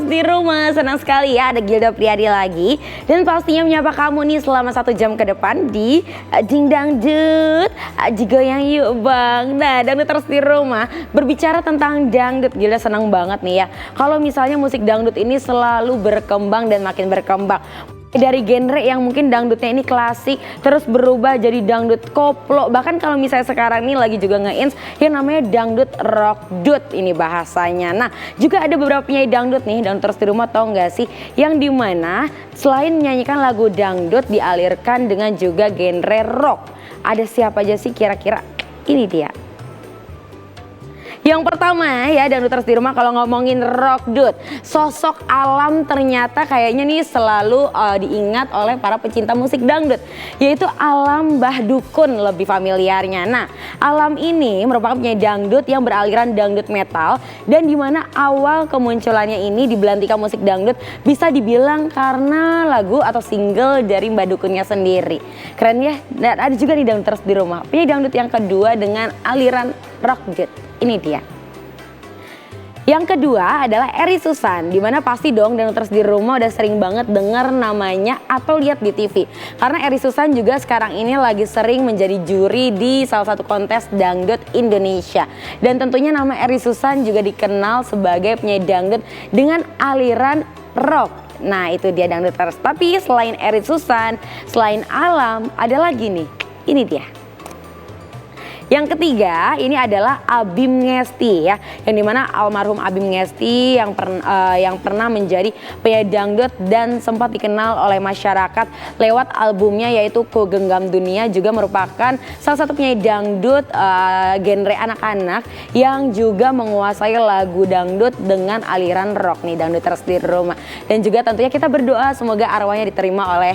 di rumah, senang sekali ya ada Gilda Priadi lagi. Dan pastinya menyapa kamu nih selama 1 jam ke depan di Ding Dangdut, Jigoyang yuk bang. Nah, dangdut terus di rumah, berbicara tentang dangdut, Gilda senang banget nih ya. Kalau misalnya musik dangdut ini selalu berkembang dan makin berkembang. Dari genre yang mungkin dangdutnya ini klasik terus berubah jadi dangdut koplo, bahkan kalau misalnya sekarang ini lagi juga nge-ins yang namanya dangdut rockdut ini bahasanya. Nah, juga ada beberapa penyanyi dangdut nih, dangdut terus di rumah, tau gak sih, yang dimana selain menyanyikan lagu dangdut dialirkan dengan juga genre rock. Ada siapa aja sih kira-kira? Ini dia. Yang pertama ya, dangdut terus di rumah kalau ngomongin rockdut, sosok Alam ternyata kayaknya nih selalu diingat oleh para pecinta musik dangdut, yaitu Alam Mbah Dukun lebih familiarnya. Nah, Alam ini merupakan penyanyi dangdut yang beraliran dangdut metal, dan dimana awal kemunculannya ini di belantika musik dangdut bisa dibilang karena lagu atau single dari Mbah Dukunnya sendiri. Keren ya. Dan ada juga nih dangdut terus di rumah, penyanyi dangdut yang kedua dengan aliran rockdut. Ini dia. Yang kedua adalah Eri Susan, dimana pasti dong dangdut terus di rumah udah sering banget dengar namanya atau lihat di TV. Karena Eri Susan juga sekarang ini lagi sering menjadi juri di salah satu kontes dangdut Indonesia. Dan tentunya nama Eri Susan juga dikenal sebagai penyanyi dangdut dengan aliran rock. Nah, itu dia dangdut terus. Tapi selain Eri Susan, selain Alam, ada lagi nih. Ini dia. Yang ketiga ini adalah Abim Ngesti ya, yang dimana almarhum Abim Ngesti yang pernah menjadi penyanyi dangdut dan sempat dikenal oleh masyarakat lewat albumnya yaitu Ku Genggam Dunia, juga merupakan salah satu penyanyi dangdut genre anak-anak yang juga menguasai lagu dangdut dengan aliran rock nih, dangdut terus di rumah. Dan juga tentunya kita berdoa semoga arwahnya diterima oleh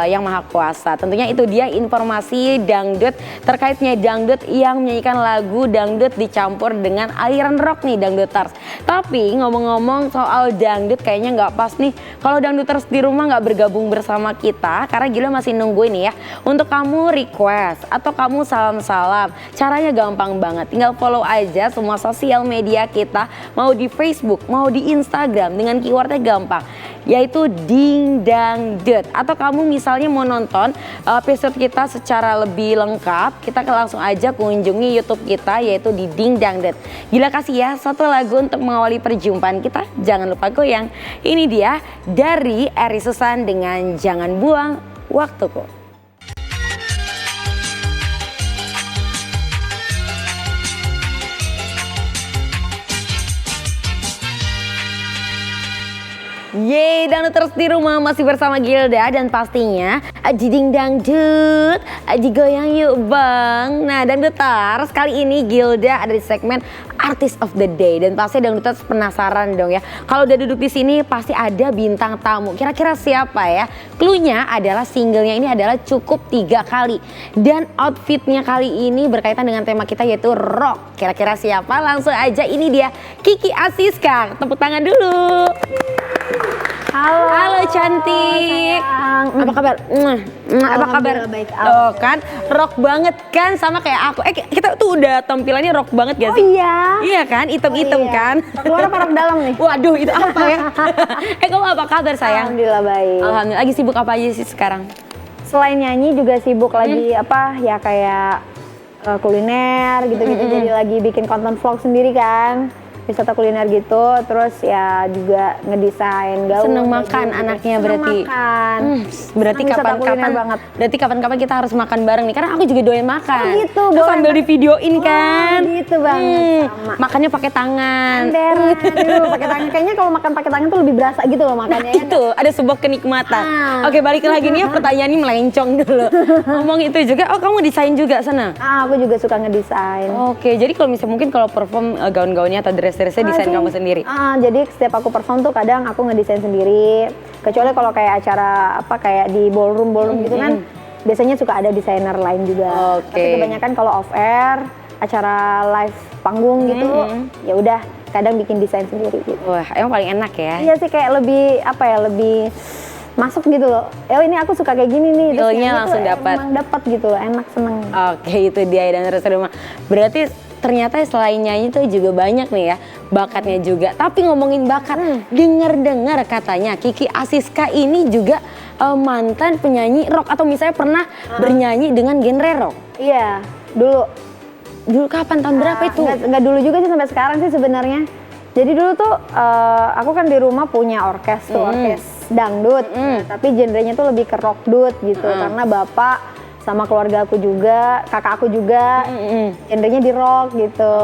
Yang Maha Kuasa. Tentunya itu dia informasi dangdut terkait penyanyi dangdut yang menyanyikan lagu dangdut dicampur dengan aliran rock nih, dangduters. Tapi ngomong-ngomong soal dangdut, kayaknya nggak pas nih kalau dangduters di rumah nggak bergabung bersama kita, karena Gila masih nunggu ini ya untuk kamu request atau kamu salam-salam. Caranya gampang banget, tinggal follow aja semua sosial media kita, mau di Facebook, mau di Instagram, dengan keywordnya gampang, yaitu Ding Dangdut. Atau kamu misalnya mau nonton episode kita secara lebih lengkap, kita langsung aja kunjungi YouTube kita yaitu di Ding Dangdut. Gila kasih ya satu lagu untuk mengawali perjumpaan kita, jangan lupa goyang. Ini dia dari Eri Susan dengan Jangan Buang Waktuku. Yeay, dangdut terus di rumah masih bersama Gilda, dan pastinya Ding Dangdut, digoyang yuk bang. Nah, dangduters, kali ini Gilda ada di segmen Artist of the Day, dan pasti dangduters penasaran dong ya. Kalau udah duduk di sini pasti ada bintang tamu. Kira-kira siapa ya? Cluenya adalah singlenya ini adalah cukup 3 kali, dan outfitnya kali ini berkaitan dengan tema kita yaitu rock. Kira-kira siapa? Langsung aja, ini dia Kiki Aziska. Tepuk tangan dulu. Halo cantik. Apa kabar? Apa kabar? Baik. Oh kan, rock banget kan sama kayak aku. Kita tuh udah tampilannya rock banget gak sih? Oh iya. Iya kan, item-item kan. Luar apa rok dalam nih? Waduh, itu apa ya? Kamu apa kabar sayang? Alhamdulillah baik. Alhamdulillah. Lagi sibuk apa aja sih sekarang? Selain nyanyi juga sibuk lagi apa ya, kayak kuliner gitu-gitu. Jadi lagi bikin konten vlog sendiri kan, wisata kuliner gitu. Terus ya juga ngedesain gaun. Seneng makan gitu. anaknya Seneng berarti. Makan. Berarti kapan-kapan banget. Berarti kapan-kapan kita harus makan bareng nih, karena aku juga doyan makan. Oh gitu, terus boleh. sambil di videoin kan. Oh, gitu banget. Sama. Makannya pakai tangan. Aduh, pakai tangan. Kayaknya kalau makan pakai tangan tuh lebih berasa gitu loh makannya. Nah, itu ada sebuah kenikmatan. Oke, balik lagi nih ya, pertanyaan ini melencong dulu. Ngomong itu juga, oh kamu desain juga sana? Aku juga suka ngedesain. Oke, jadi kalau misalnya mungkin kalau perform gaun-gaunnya atau dress-dressnya desain kamu sendiri? Jadi setiap aku perform tuh kadang aku ngedesain sendiri. Kecuali kalau kayak acara apa kayak di ballroom gitu kan, biasanya suka ada desainer lain juga. Oke. Tapi kebanyakan kalau off air, acara live panggung gitu, ya udah kadang bikin desain sendiri gitu. Wah, emang paling enak ya? Iya sih, kayak lebih apa ya, lebih masuk gitu loh. Oh ini aku suka kayak gini nih. Feel-nya langsung dapat. Emang dapat gitu loh, enak, seneng. Oke, itu dia dan terus rumah. Berarti ternyata selain nyanyi tuh juga banyak nih ya bakatnya juga. Tapi ngomongin bakat, denger-dengar katanya Kiki Aziska ini juga mantan penyanyi rock atau misalnya pernah bernyanyi dengan genre rock. Iya, dulu. Dulu kapan, tahun berapa itu? Nggak dulu juga sih, sampai sekarang sih sebenarnya. Jadi dulu tuh aku kan di rumah punya orkes tuh, orkes dangdut. Tapi genrenya tuh lebih ke rock dut gitu, karena bapak sama keluarga aku juga, kakak aku juga, genrenya di rock gitu.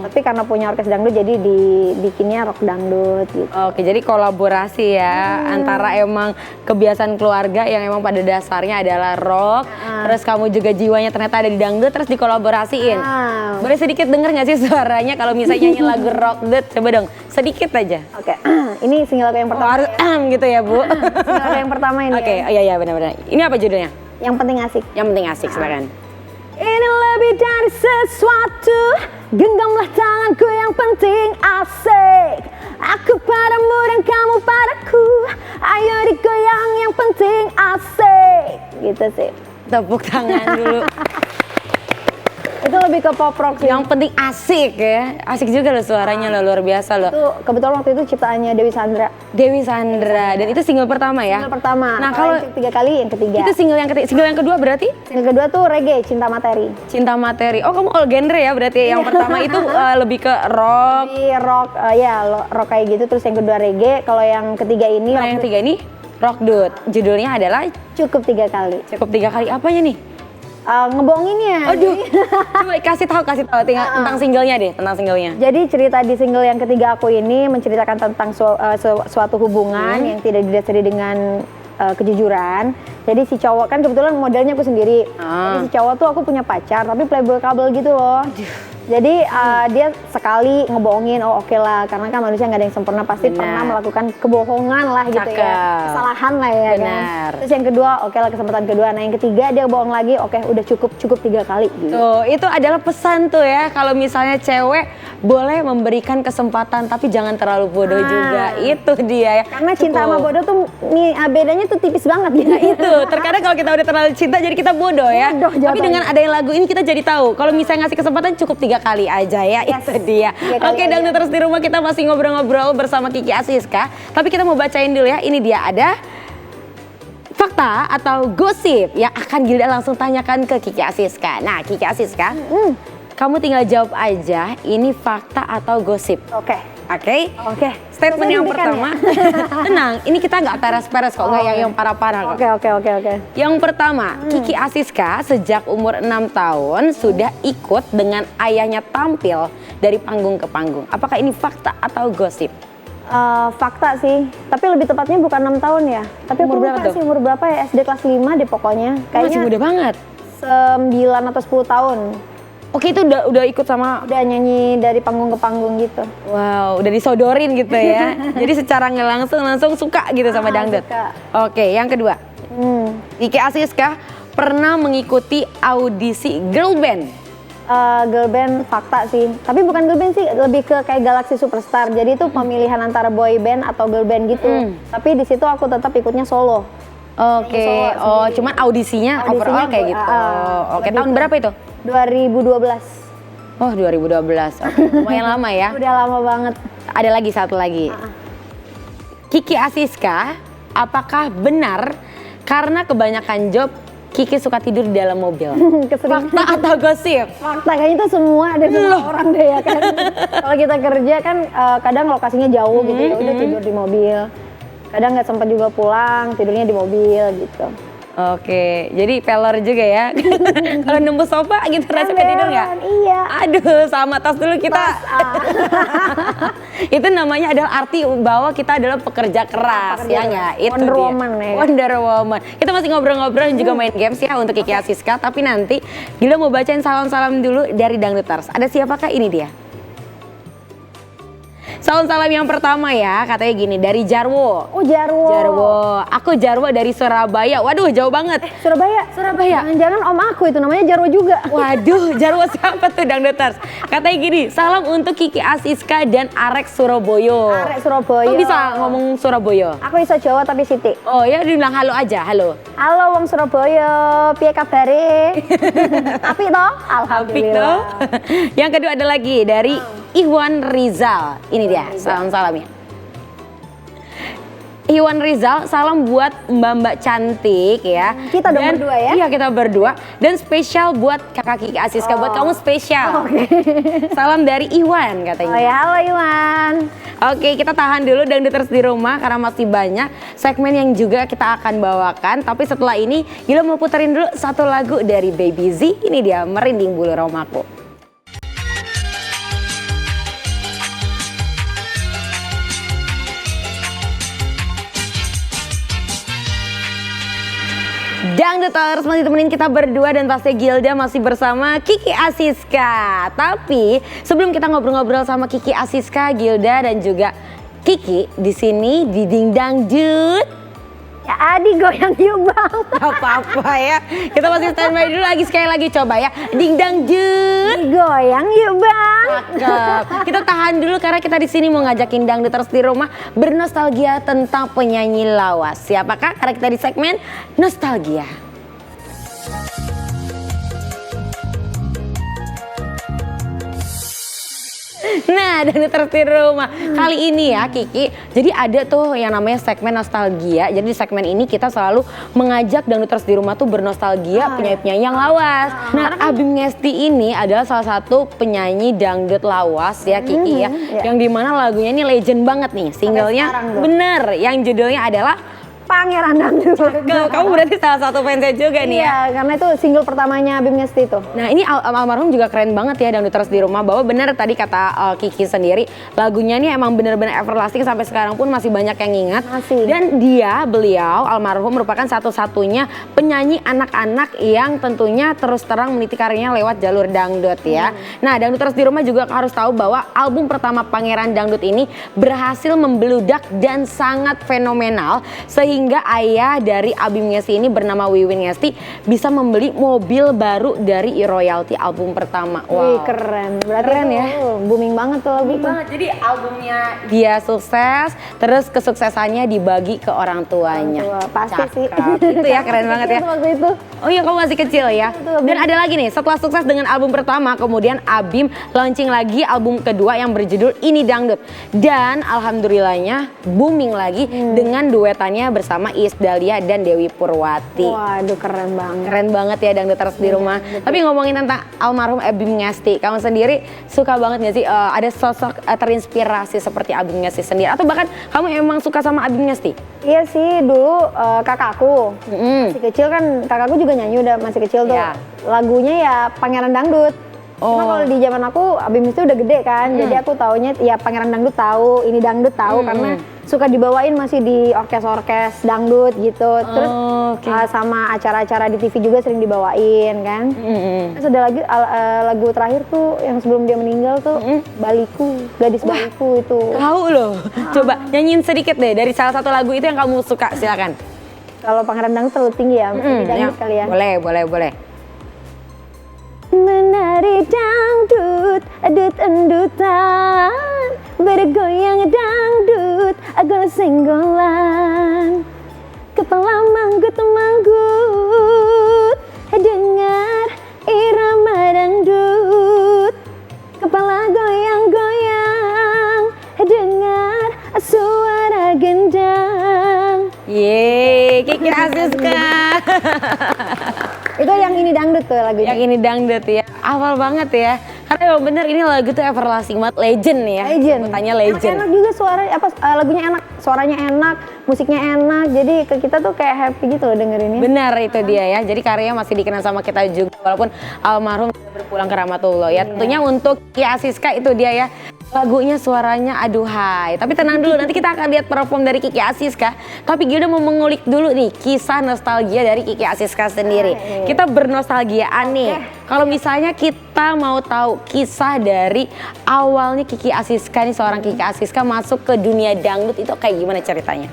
Tapi karena punya orkes dangdut jadi dibikinnya rock dangdut gitu. Oke, jadi kolaborasi ya antara emang kebiasaan keluarga yang emang pada dasarnya adalah rock, terus kamu juga jiwanya ternyata ada di dangdut, terus dikolaborasiin. Boleh sedikit denger nggak sih suaranya kalau misalnya nyanyi lagu rock dut? Coba dong, sedikit aja. Oke, ini single aku yang pertama. Harus gitu ya Bu. Single aku yang pertama ini. Oke, ya. oh iya benar-benar. Ini apa judulnya? Yang penting asik. Yang penting asik, silakan. Ini lebih dari sesuatu, genggamlah tanganku yang penting asik. Aku padamu dan kamu padaku, ayo digoyang yang penting asik. Gitu sih. Tepuk tangan dulu. Itu lebih ke pop rock sih. Yang penting asik ya. Asik juga loh suaranya loh, luar biasa loh. Itu kebetulan waktu itu ciptaannya Dewi Sandra. Dewi Sandra, dan itu single pertama ya? Single pertama. Nah kalau yang ketiga kali, yang ketiga. itu single yang ketiga, single yang kedua berarti? Single kedua tuh reggae, Cinta Materi. Cinta Materi. Oh kamu all genre ya berarti. Yang pertama itu lebih ke rock. Di rock, rock kayak gitu. Terus yang kedua reggae. Kalau yang ketiga ini, Nah yang ketiga ini rock dut. Judulnya adalah cukup 3 kali. Cukup 3 kali. Apanya nih? Ngebohonginnya. Aduh, coba kasih tahu tentang singlenya deh, tentang singlenya. Jadi cerita di single yang ketiga aku ini menceritakan tentang suatu hubungan yang tidak didasari dengan kejujuran. Jadi si cowok kan kebetulan modelnya aku sendiri. Jadi si cowok tuh aku punya pacar tapi playboy kabel gitu loh. Jadi dia sekali ngebohongin, oh oke lah, karena kan manusia nggak ada yang sempurna, pasti pernah melakukan kebohongan lah gitu ya, kesalahan lah ya kan. Terus yang kedua, oke lah kesempatan kedua. Nah yang ketiga dia bohong lagi, oke udah cukup 3 kali. Gitu. Tuh itu adalah pesan tuh ya, kalau misalnya cewek boleh memberikan kesempatan tapi jangan terlalu bodoh juga. Itu dia ya. Karena cinta sama bodoh tuh bedanya tuh tipis banget gitu. Nah itu, terkadang kalau kita udah terlalu cinta jadi kita bodoh ya. Tapi dengan ada yang lagu ini kita jadi tahu kalau misalnya ngasih kesempatan cukup 3 kali aja ya. Itu dia. Oke, Dangduters di rumah kita masih ngobrol-ngobrol bersama Kiki Aziska. Tapi kita mau bacain dulu ya. Ini dia ada fakta atau gosip yang akan Gilda langsung tanyakan ke Kiki Aziska. Nah, Kiki Aziska, kamu tinggal jawab aja ini fakta atau gosip. Oke. Statement yang pertama, tenang, ini kita nggak peres-peres kok, nggak yang parah-parah kok. Oke. Yang pertama, Kiki Aziska sejak umur 6 tahun sudah ikut dengan ayahnya tampil dari panggung ke panggung. Apakah ini fakta atau gosip? Fakta sih, tapi lebih tepatnya bukan 6 tahun ya. Tapi umur aku berapa lupa tuh? sih umur berapa ya, SD kelas 5 deh pokoknya. Masih muda banget. 9 atau 10 tahun. Oke, itu udah ikut sama, udah nyanyi dari panggung ke panggung gitu. Wow, udah disodorin gitu ya. Jadi secara nggak langsung suka gitu sama dangdut. Suka. Oke, yang kedua. Kiki Aziska pernah mengikuti audisi girl band. Girl band fakta sih, tapi bukan girl band sih, lebih ke kayak Galaxy Superstar. Jadi itu pemilihan antara boy band atau girl band gitu. Tapi di situ aku tetap ikutnya solo. Oke, cuman audisinya overall kayak gitu. Oke, tahun berapa itu? 2012. Oh, 2012. Oke, lumayan lama ya. Udah lama banget. Ada lagi satu lagi. Kiki Aziska, apakah benar karena kebanyakan job Kiki suka tidur di dalam mobil? Fakta atau gosip? Fakta, kayaknya itu semua ada semua orang deh ya kan. Kalau kita kerja kan kadang lokasinya jauh gitu ya, udah tidur di mobil. Kadang nggak sempat juga pulang, tidurnya di mobil gitu. Oke, jadi peler juga ya. Kalau nembus sofa gitu rasa tidur nggak? Iya. Aduh, sama tas dulu kita. Itu namanya adalah arti bahwa kita adalah pekerja keras, ya nggak? Itu Wonder dia. Woman ya. Wonder Woman. Kita masih ngobrol-ngobrol dan juga main games ya untuk Kiki Aziska. Tapi nanti Gilda mau bacain salam-salam dulu dari Dangduters. Ada siapakah ini dia? Salam yang pertama ya, katanya gini dari Jarwo. Oh Jarwo. Jarwo, aku Jarwo dari Surabaya. Waduh, jauh banget. Surabaya. Jangan-jangan om aku itu namanya Jarwo juga. Waduh, Jarwo siapa tuh Dangduters? Katanya gini, salam untuk Kiki Asiska dan Arek Surabaya. Arek Surabaya. Kok bisa ngomong Surabaya? Aku iso Jawa tapi sithik. Oh ya, dibilang halo aja, halo. Halo wong Surabaya, piye kabare? Apik toh? Apik Alhamdulillah. tuh. Yang kedua ada lagi dari Iwan Rizal. Ini dia, salam-salamnya. Iwan Rizal, salam buat mbak-mbak cantik ya. Kita dong berdua ya? Iya, kita berdua. Dan spesial buat kakak Kiki Asiska, buat kamu spesial. Salam dari Iwan katanya. Oh ya, halo Iwan. Oke, kita tahan dulu Dangduters di rumah karena masih banyak segmen yang juga kita akan bawakan. Tapi setelah ini, Gila mau puterin dulu satu lagu dari Baby Z. Ini dia, Merinding Bulu Romaku. Dangduters masih temenin kita berdua dan pasti Gilda masih bersama Kiki Asiska. Tapi sebelum kita ngobrol-ngobrol sama Kiki Asiska, Gilda dan juga Kiki di sini di Ding Dangdut. Ya Adi goyang yuk bang. Gak apa-apa ya. Kita masih standby dulu lagi sekali lagi coba ya. Ding Dangdut. Goyang yuk bang. Cakep. Kita tahan dulu karena kita di sini mau ngajakin Dangduters di rumah bernostalgia tentang penyanyi lawas. Siapakah? Karena kita di segmen Nostalgia. Nah, Dangduters di rumah. Kali ini ya Kiki, jadi ada tuh yang namanya segmen nostalgia. Jadi di segmen ini kita selalu mengajak Dangduters di rumah tuh bernostalgia penyanyi-penyanyi yang lawas. Nah, Abim Ngesti ini adalah salah satu penyanyi dangdut lawas ya Kiki ya. Yang dimana lagunya ini legend banget nih. Singlenya bener, yang judulnya adalah Pangeran Dangdut. Kamu berarti salah satu fansnya juga nih ya. Iya, karena itu single pertamanya Abim Ngesti itu. Nah ini almarhum juga keren banget ya Dangduters di rumah. Bahwa bener tadi kata Kiki sendiri, lagunya ini emang bener-bener everlasting sampai sekarang pun masih banyak yang ingat. Masih. Dan beliau almarhum merupakan satu-satunya penyanyi anak-anak yang tentunya terus terang meniti karirnya lewat jalur dangdut ya. Nah Dangduters di rumah juga harus tahu bahwa album pertama Pangeran Dangdut ini berhasil membeludak dan sangat fenomenal. Sehingga ayah dari Abim Ngesti ini bernama Wiwin Ngesti bisa membeli mobil baru dari royalti album pertama. Wih keren, berarti Keren itu, ya. booming banget tuh lagu itu. Jadi albumnya dia sukses, terus kesuksesannya dibagi ke orang tuanya. Orang tua, pasti sih. Itu ya keren banget ya. Waktu itu. Oh iya kamu masih kecil ya. Dan ada lagi nih, setelah sukses dengan album pertama, kemudian Abim launching lagi album kedua yang berjudul Ini Dangdut. Dan alhamdulillahnya booming lagi dengan duetannya bersama Iis Dahlia dan Dewi Purwati. Waduh keren banget. Keren banget ya Dangduters di rumah. Tapi ngomongin tentang almarhum Abim Ngesti, kamu sendiri suka banget gak sih ada sosok terinspirasi seperti Abim Ngesti sendiri? Atau bahkan kamu emang suka sama Abim Ngesti? Iya sih, dulu kakakku masih kecil kan, kakakku juga nyanyi udah masih kecil tuh. Iya. Lagunya ya Pangeran Dangdut. Cuma kalau di zaman aku Abim itu udah gede kan, jadi aku taunya ya Pangeran Dangdut tahu, Ini Dangdut tahu karena suka dibawain masih di orkes-orkes dangdut gitu. Terus sama acara-acara di TV juga sering dibawain kan. Terus ada lagi lagu terakhir tuh yang sebelum dia meninggal tuh Baliku, Gadis Baliku itu. Tahu loh. Coba nyanyiin sedikit deh dari salah satu lagu itu yang kamu suka, silakan. Kalau Pangeran Dangdut terlalu tinggi ya, di dangdut kali ya. Boleh. Menari dangdut, adut-endutan, bergoyang dangdut, agol-senggolan. Kepala manggut-manggut, dengar irama dangdut. Kepala goyang-goyang, dengar suara gendang. Yeay, Kiki Asiska. Itu yang Ini Dangdut tuh lagunya. Yang Ini Dangdut ya, hafal banget ya. Karena emang bener ini lagu tuh everlasting banget, legend ya. Legend. Tanya legend. Enak juga suara lagunya enak, suaranya enak, musiknya enak. Jadi ke kita tuh kayak happy gitu loh dengerinnya. Benar itu dia ya. Jadi karyanya masih dikenal sama kita juga walaupun almarhum sudah berpulang ke rahmatullah ya. Tentunya untuk Kiki Asiska itu dia ya. Lagunya suaranya aduhai. Tapi tenang dulu, nanti kita akan lihat perform dari Kiki Aziska. Tapi Gilda mau mengulik dulu nih kisah nostalgia dari Kiki Aziska sendiri. Kita bernostalgiaan nih. Kalau misalnya kita mau tahu kisah dari awalnya Kiki Aziska nih, seorang Kiki Aziska masuk ke dunia dangdut itu kayak gimana ceritanya?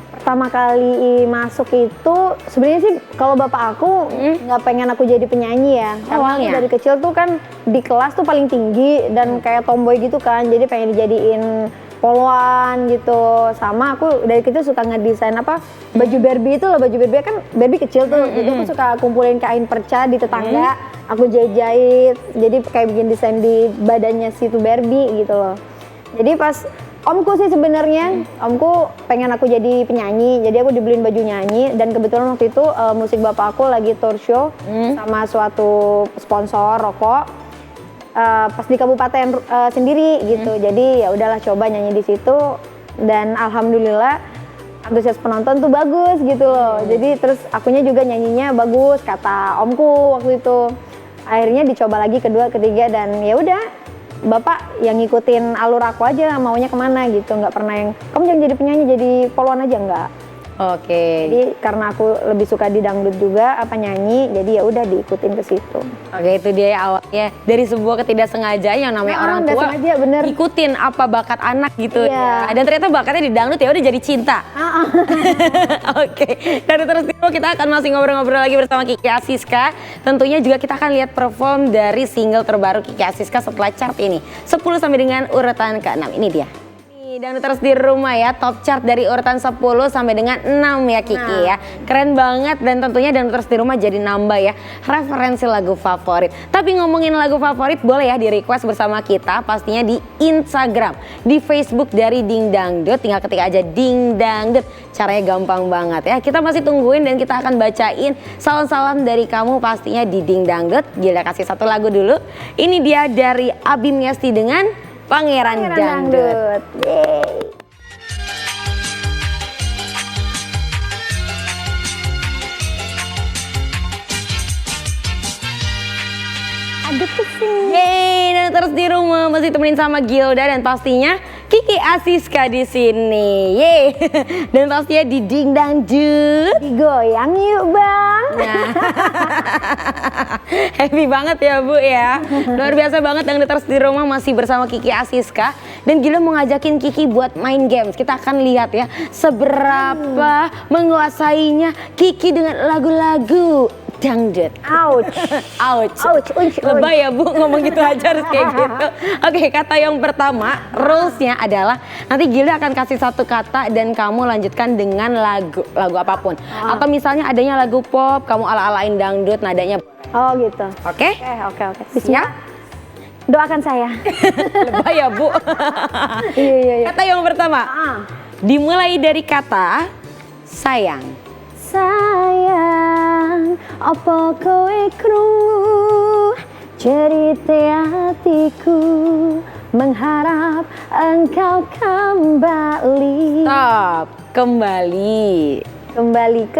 Pertama kali masuk itu sebenarnya sih kalau bapak aku nggak pengen aku jadi penyanyi ya. Karena Awalnya? dari kecil tuh kan di kelas tuh paling tinggi dan kayak tomboy gitu kan. Jadi pengen dijadiin poluan gitu. Sama aku dari kecil suka ngedesain baju Barbie itu loh, baju Barbie kan Barbie kecil tuh. Jadi aku suka kumpulin kain perca di tetangga, aku jahit-jahit. Jadi kayak bikin desain di badannya situ Barbie gitu loh. Jadi pas omku sih sebenarnya, omku pengen aku jadi penyanyi, jadi aku dibeliin baju nyanyi dan kebetulan waktu itu musik bapak aku lagi tour show sama suatu sponsor rokok pas di kabupaten sendiri gitu. Jadi ya udahlah coba nyanyi di situ dan alhamdulillah antusias penonton tuh bagus gitu loh. Jadi terus akunya juga nyanyinya bagus kata omku waktu itu. Akhirnya dicoba lagi kedua, ketiga dan ya udah. Bapak yang ngikutin alur aku aja maunya kemana gitu, nggak pernah yang kamu jangan jadi penyanyi jadi poluan aja, nggak. Oke. Jadi karena aku lebih suka di dangdut juga nyanyi, jadi ya udah diikutin ke situ. Oke, itu dia ya awalnya dari sebuah ketidaksengajaan yang namanya orang nggak tua sengaja, bener. ikutin apa bakat anak gitu Iya. ya. Dan ternyata bakatnya di dangdut ya udah jadi cinta. Oke, dan terus kita akan masih ngobrol-ngobrol lagi bersama Kiki Aziska. Tentunya juga kita akan lihat perform dari single terbaru Kiki Aziska setelah chart ini. 10 sampai dengan urutan ke-6, ini dia. Dan terus di rumah ya, top chart dari urutan 10 sampai dengan 6 ya Kiki ya. Keren banget dan tentunya dan terus di rumah jadi nambah ya referensi lagu favorit. Tapi ngomongin lagu favorit boleh ya di request bersama kita pastinya di Instagram, di Facebook dari Ding Dangdut, tinggal ketik aja Ding Dangdut. Caranya gampang banget ya. Kita masih tungguin dan kita akan bacain salam-salam dari kamu pastinya di Ding Dangdut. Gila kasih satu lagu dulu. Ini dia dari Abim Yasti dengan Pangeran Dangdut. Yeay. Aduh pusing. Yeay, dan terus di rumah masih temenin sama Gilda dan pastinya Kiki Aziska di sini. Yeay. Dan pastinya di Ding Dangdut. Digoyang yuk bang. Nah. Happy banget ya Bu ya. Luar biasa banget dan terus di rumah masih bersama Kiki Aziska. Dan Gilda mau ngajakin Kiki buat main games. Kita akan lihat ya seberapa menguasainya Kiki dengan lagu-lagu dangdut. Ouch. Ouch. Ouch, ouch, Lebay ya Bu, ngomong gitu aja harus kayak gitu. Oke, kata yang pertama, rulesnya adalah nanti Gilda akan kasih satu kata dan kamu lanjutkan dengan lagu apapun. Atau misalnya adanya lagu pop, kamu ala-alain dangdut, nadanya. Oh gitu. Oke? Oke. Siap? Doakan saya. Lebay ya Bu. Iya. Kata yang pertama, dimulai dari kata sayang. Sayang, apa kowe krungu cerita hatiku, mengharap engkau kembali. Stop, kembali. Kembalilah.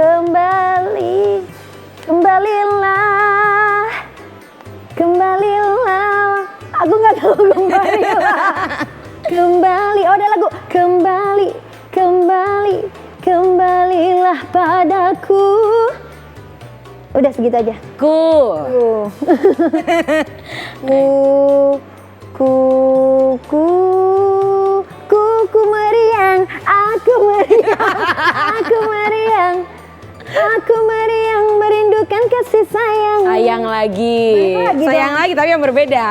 Aku nggak tahu kembali. Oh ada lagu kembalilah padaku. Udah segitu aja. Ku meriang, aku meriang merindukan kasih sayang. Sayang lagi. Sayang lagi tapi yang berbeda.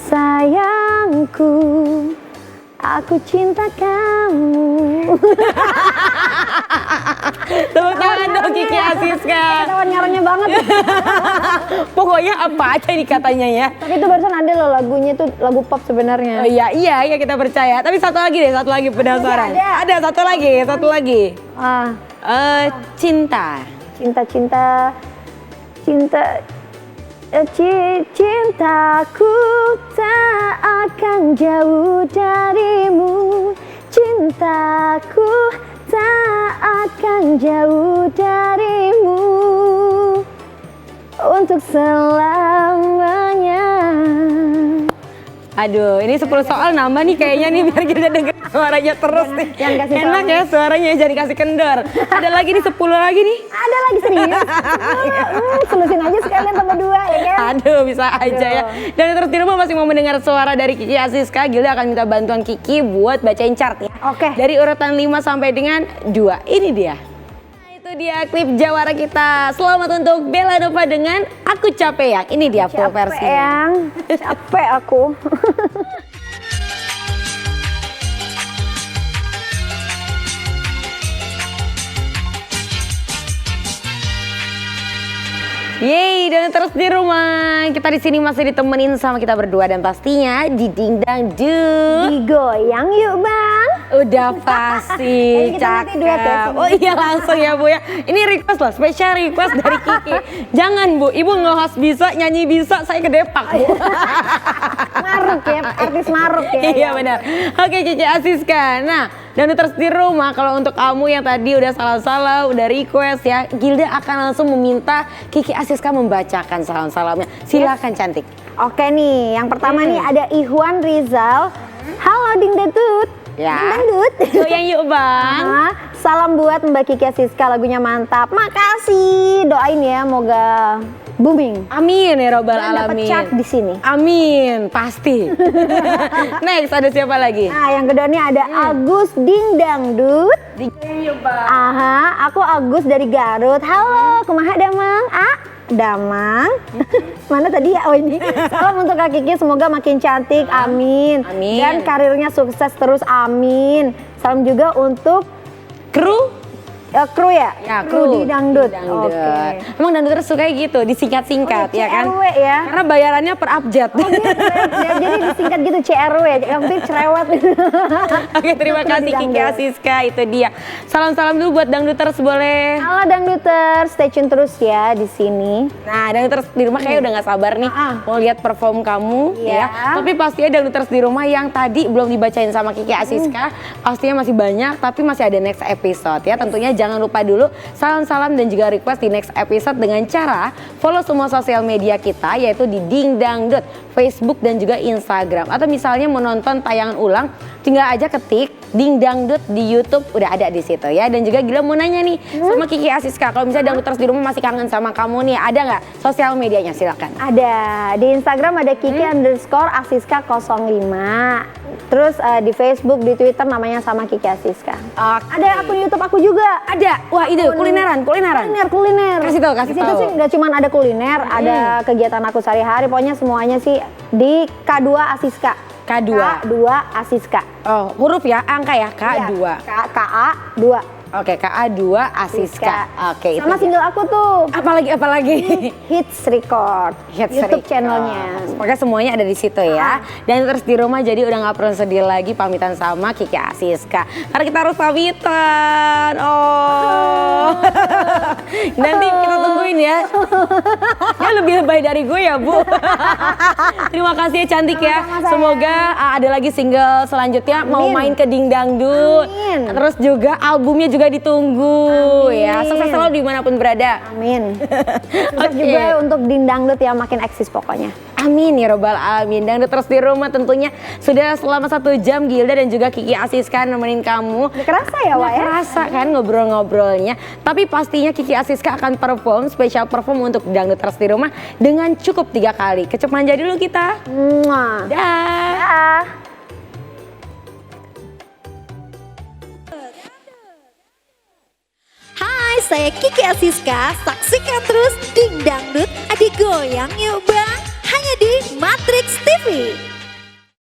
Sayangku, aku cinta kamu. Tepuk tangan dong Kiki Aziska. Ketahuan ngarangnya banget. Pokoknya apa aja nih katanya ya. Tapi itu barusan ada loh lagunya tuh lagu pop sebenarnya. Oh iya kita percaya. Tapi satu lagi penasaran. Ada satu lagi. Cinta. Cintaku tak akan jauh darimu. Cintaku tak akan jauh darimu. untuk selamanya. Aduh, ini 10 soal nambah nih kayaknya nih biar kita denger suaranya terus nih. Jangan kasih Enak suaranya. ya suaranya, jadi kasih kendor. Ada lagi nih 10 lagi nih. Ada lagi serius? Solusin aja sekalian tambah 2 ya kan? Aduh, bisa aja ya. Dan terus di rumah masih mau mendengar suara dari Kiki Aziska, Gilda akan minta bantuan Kiki buat bacain chart ya. Oke. Dari urutan 5 sampai dengan 2. Ini dia. Nah, itu dia klip jawara kita. Selamat untuk Bella Nova dengan Aku Capek Ya. Ini dia full Capek versinya. yang, capek aku. Yeay, dan terus di rumah. Kita di sini masih ditemenin sama kita berdua dan pastinya di Ding Dang Dut. Digoyang yuk bang. Udah pasti, Jadi kita nanti duet ya, cakep. sini. Oh iya langsung ya Bu ya. Ini request loh, spesial request dari Kiki. Jangan Bu, Ibu nge-host bisa, nyanyi bisa, saya kedepak Bu. Maruk ya, artis maruk ya. Iya benar. Oke Kiki Aziska. Nah, dan terus di rumah kalau untuk kamu yang tadi udah salam-salam, udah request ya, Gilda akan langsung meminta Kiki Aziska membacakan salam-salamnya. Silakan cantik. Oke nih, yang pertama nih ada Ihwan Rizal. Halo Ding Detut. Ya. Ding Dangdut. Goyang yuk Bang. Salam buat Mbak Kiki Aziska, lagunya mantap. Makasih. Doain ya, moga booming. Amin ya robbal Dan dapat alamin. chart di sini. Amin, pasti. Next ada siapa lagi? Nah, yang kedua nih ada Agus Ding Dangdut. Goyang yuk Bang. Aha, aku Agus dari Garut. Halo, kumaha Damang? Damang. Mana tadi ya? Oh ini. Salam untuk Kak Kiki, semoga makin cantik. Amin. Amin. Dan karirnya sukses terus. Amin. Salam juga untuk Kru? kru ya? Ya, Kru di Dangdut. Dangdut. Oke. Emang dangdut suka gitu, disingkat-singkat Oh, ya kan? CRW ya? Karena bayarannya per abjad. Oh gitu ya, jadi disingkat gitu CRW, yang penting cerewet. Oke, terima Kru di kasih Kiki Dangdut. Aziska, itu dia. Salam-salam dulu buat dangduters boleh. Halo Dangduters, stay tune terus ya di sini. Nah, dangduters di rumah kayak udah gak sabar nih mau lihat perform kamu Iya. ya. Tapi pastinya dangduters di rumah yang tadi belum dibacain sama Kiki Aziska, pastinya masih banyak tapi masih ada next episode ya. Tentunya jangan lupa dulu salam-salam dan juga request di next episode dengan cara follow semua sosial media kita yaitu di Ding Dangdut, Facebook dan juga Instagram. Atau misalnya mau nonton tayangan ulang, tinggal aja ketik Ding Dangdut di YouTube, udah ada di situ ya. Dan juga Gila mau nanya nih sama Kiki Aziska, kalau misalnya dangduters di rumah masih kangen sama kamu nih, ada nggak sosial medianya? Silakan. Ada, di Instagram ada Kiki underscore Aziska 05. Terus di Facebook, di Twitter namanya sama Kiki Aziska. Ada akun YouTube aku juga. Ada. Wah, itu kulineran. Kuliner. Kasih tahu, kasih Di situ tahu. sih nggak cuma ada kuliner, ada kegiatan aku sehari-hari. Pokoknya semuanya sih di K2 Aziska. K2. K2 Aziska. Oh, huruf ya, angka ya, K2. Iya, KA 2. Oke, KA2 Aziska. Oke, itu Sama dia. single aku tuh. Apalagi? Hits Record. Hits YouTube Record. channelnya. Pokoknya semuanya ada di situ ya. Dan terus di rumah jadi udah nggak perlu sedih lagi pamitan sama Kiki Aziska. Karena kita harus pamitan. Oh. Nanti kita tungguin ya. Ya lebih lebay dari gue ya Bu. Terima kasih ya cantik ya. Sama-sama, sayang. Semoga ada lagi single selanjutnya mau Amin. main ke Ding Dangdut. Amin. Terus juga albumnya juga ditunggu ya. Amin. Sukses selalu dimanapun berada. Amin. Sukses Oke. juga untuk Ding Dangdut yang makin eksis pokoknya. Amin ya robbal alamin. Dan terus di rumah tentunya sudah selama 1 jam Gilda dan juga Kiki Aziska nemenin kamu. Udah kerasa ya Wak Nggak ya? kerasa kan ngobrol-ngobrolnya. Tapi pastinya Kiki Aziska akan perform, spesial perform untuk dangduters di rumah dengan cukup 3 kali. Kecup manja dulu kita. Mwah. Dah. Dah. Hai, saya Kiki Aziska. Saksikan terus Ding Dangdut, adik goyang yuk bang. Hanya di Matrix TV.